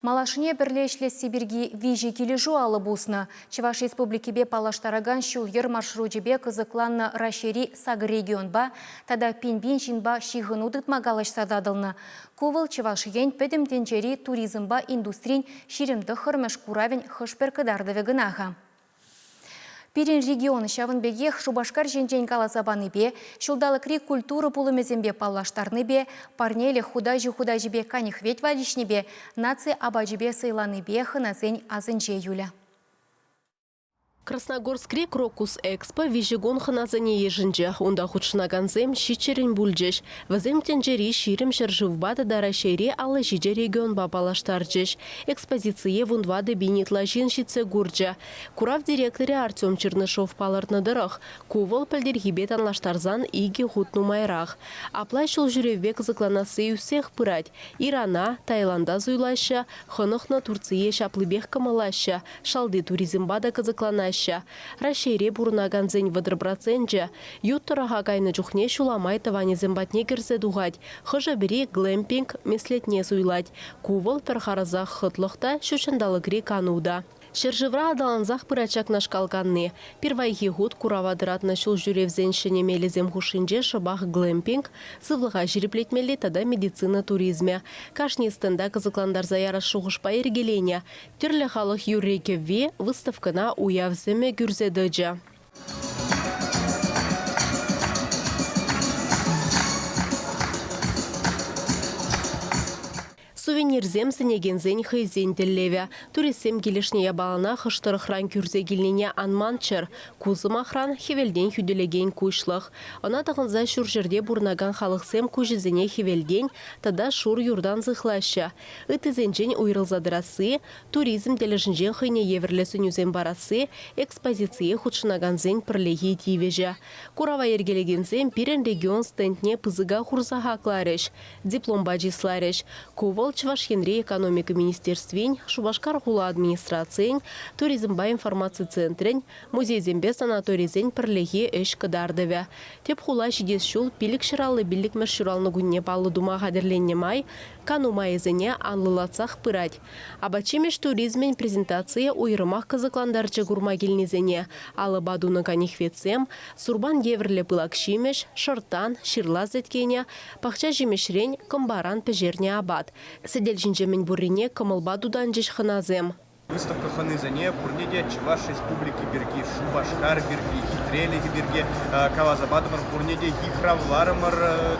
Малашыне бірлешлі Сибирги вижі кележу алы бұсны. Чуваш республикебе палаштараган шулгер маршрутебе кызыкланны рашери сагы регионба, тада пинбин жинба шиғын удытма галаш сададылны. Ковыл Чувашиен пөдім тенчери туризмба индустрин ширимді хырмеш куравен хышпер кыдардыве гынаға. Пирин регионы шавынбегех Шубашкар женжен каласабаны бе, шулдалыкри культуры пулымезембе паллаштарны бе, парнеле худажи бе каних веть валишни бе, нации абажибе сыйланы бе хыназень азынже юля. Красногорскре Крокус Экспо вижигон ханазане ежинже, онда худшынаганзем шичерин бульджеш. Вазем тенджери ширим шаржывбада дарашере алла жиже регион бапалаштарджеш. Экспозиция вундвады бинитла жиншице гурджа. Курав директоре Артем Чернышов палартнадырах. Кувал пальдергибет анлаштарзан иги хутну майрах. Аплай шул жүревбек закланасы усех пырать. Ирана, Таиланда зуйлаща, хынықна Турция шаплыбех камалаща. Шалды туризмбада казакланаща. Рашере бурнаганзень вадропроценджа. Юттыраға кайны жухне шуламай таване зембатне керсе дугать. Хыжа бери глэмпинг меслетне суйлать. Кувал перхаразах хытлықта шучандалыгри кануда. Шержевра адаланзах пырачак нашкалганны. Первайги год куравадыратна шул жүревзеншіне мелезем хушинже шабах глэмпинг, сывлыға жиреплетмелі тада медицина туризме. Кашни стенда кызыкландар заяра шуғышпа ергелене. Түрлі халық юррекеве выставкана уявземе гүрзедіджа. Сувенирзем сенегензен хайзен теллеве. Турисем келешне ябалана хыштырыхран күрзе келнене анманчыр. Кузым ахран хевелден хүделеген куйшлық. Она тағынза шур жерде бурнаган халықсем кужезене хевелден, тада шур юрдан зықлаща. Үтізенжен уйрылзадырасы, туризм телешінжен хайне еверлесін үзен барасы, экспозиция худшынаганзен пірлеги тивежа. Курава ергелегензен пирен регион стендне пызыга хурса хакларыш, дипломбаджисларыш. Ковал Чувашенре экономика министерствен, Шубашкар хула администрациен, туризмба информация центрен, музей зембе санаторизен пірлеге эш кыдардыве. Теп хула жидес шул пилік шыралы билік мәршуралны гүнне палы дума қадерленне май, кану майызыне анлылатсақ пырать. Абачемеш туризмен презентация уйрымақ кызыкландарчы гурма келнезене. Алы бадуны канихветсем, сурбан еврле пылак шимеш, шыртан, ширла зеткене, пахча жемешрен, комбаран пежерне абад. Сидел жинжемен бурине камылбадудан жеш ханазем. Выставка ханызане пурнеде Чуваш республики берги, Шубашкар берги, Хитрелеги берги, Калазабадымыр пурнеде Хихравларымыр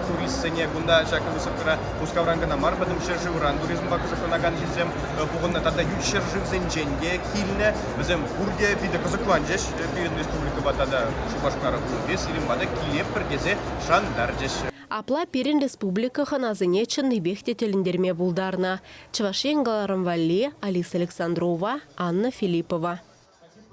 туристсене гунда жакы выставкара ускаврангана марбадым шерживран туризм бакызыконаган жизем бугунна тада ючерживзен женге килне бізем бурде биде кызыкланжеш бирин республика батада Шубашкара бес илимбада килеп біргезе шандаржеш. Апла перен республика ханазыне чынныбехте теліндерме булдарна. Чувашен Галарым Валли, Алиса Александрова, Анна Филиппова.